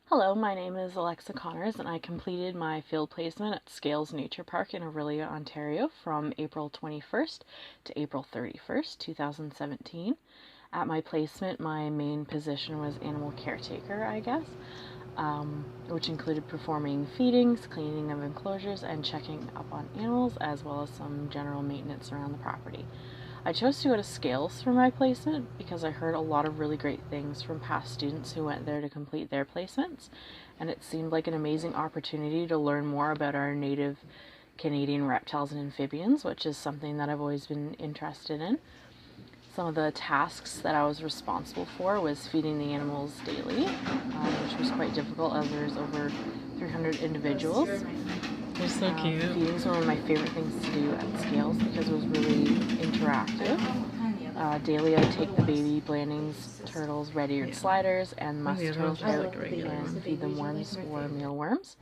Hello, my name is Alexa Connors and I completed my field placement at Scales Nature Park in Orillia, Ontario from April 21st to April 31st, 2017. At my placement, my main position was animal caretaker, I guess, which included performing feedings, cleaning of enclosures, and checking up on animals, as well as some general maintenance around the property. I chose to go to Scales for my placement because I heard a lot of really great things from past students who went there to complete their placements, and it seemed like an amazing opportunity to learn more about our native Canadian reptiles and amphibians, which is something that I've always been interested in. Some of the tasks that I was responsible for was feeding the animals daily, which was quite difficult as there's over 300 individuals. They're so cute. Feedings were one of my favorite things to do at Scales because it was really interactive. Daily I'd take the baby Blandings turtles, red-eared sliders, and musk turtles out and feed them worms or mealworms.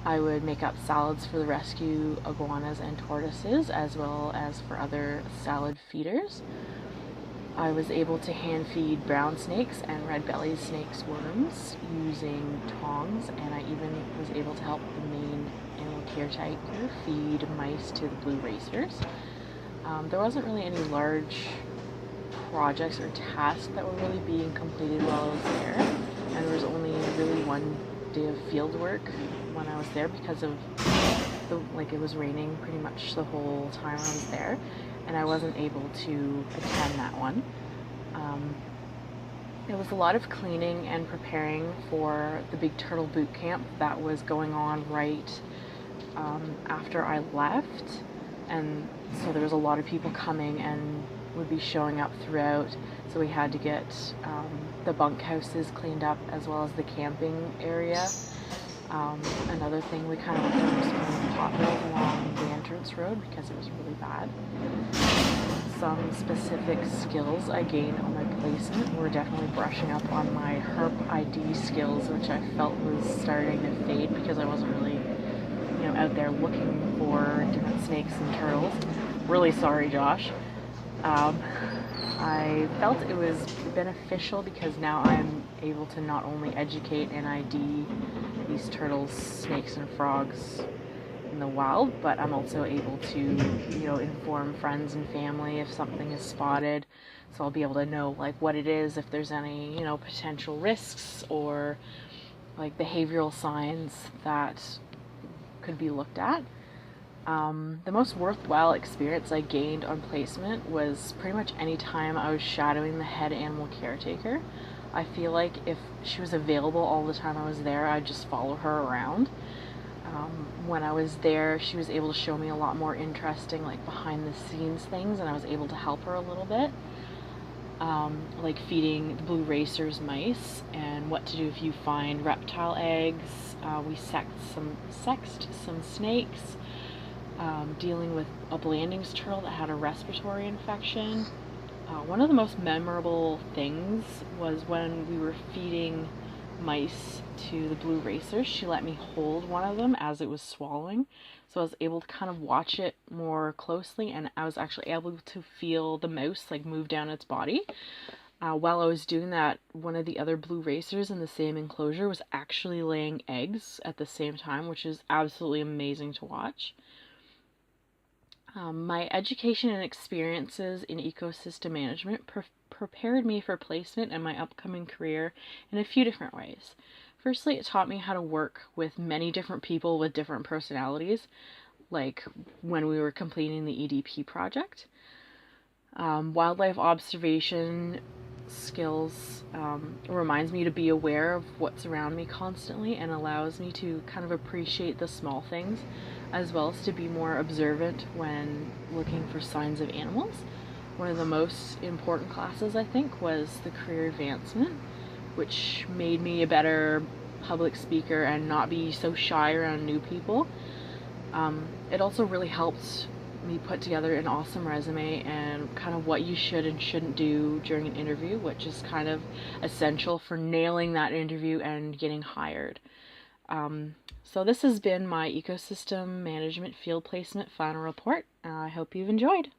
I would make up salads for the rescue iguanas and tortoises, as well as for other salad feeders. I was able to hand feed brown snakes and red-bellied snakes worms using tongs, and I even was able to help the main animal caretaker feed mice to the blue racers. There wasn't really any large projects or tasks that were really being completed while I was there, and there was only really one day of field work when I was there because of it was raining pretty much the whole time I was there, and I wasn't able to attend that one. It was a lot of cleaning and preparing for the big turtle boot camp that was going on right after I left, and so there was a lot of people coming and would be showing up throughout, so we had to get the bunkhouses cleaned up as well as the camping area. Another thing, we kind of went down some potholes along the entrance road because it was really bad. Some specific skills I gained on my placement were definitely brushing up on my herp ID skills, which I felt was starting to fade because I wasn't really, out there looking for different snakes and turtles. Really sorry, Josh. I felt it was beneficial because now I'm able to not only educate and ID these turtles, snakes, and frogs in the wild, but I'm also able to, inform friends and family if something is spotted. So I'll be able to know what it is, if there's any, potential risks or behavioral signs that could be looked at. The most worthwhile experience I gained on placement was pretty much any time I was shadowing the head animal caretaker. I feel like if she was available all the time I was there, I'd just follow her around. When I was there, she was able to show me a lot more interesting behind the scenes things, and I was able to help her a little bit. Like feeding the blue racers mice and what to do if you find reptile eggs. We sexed some snakes. Dealing with a Blandings turtle that had a respiratory infection. One of the most memorable things was when we were feeding mice to the blue racers. She let me hold one of them as it was swallowing, so I was able to kind of watch it more closely, and I was actually able to feel the mouse move down its body. While I was doing that, one of the other blue racers in the same enclosure was actually laying eggs at the same time, which is absolutely amazing to watch. My education and experiences in ecosystem management prepared me for placement and my upcoming career in a few different ways. Firstly, it taught me how to work with many different people with different personalities, like when we were completing the EDP project. Wildlife observation skills reminds me to be aware of what's around me constantly and allows me to kind of appreciate the small things, as well as to be more observant when looking for signs of animals. One of the most important classes, I think, was the career advancement, which made me a better public speaker and not be so shy around new people. It also really helped me put together an awesome resume and kind of what you should and shouldn't do during an interview, which is kind of essential for nailing that interview and getting hired. So this has been my ecosystem management field placement final report. I hope you've enjoyed.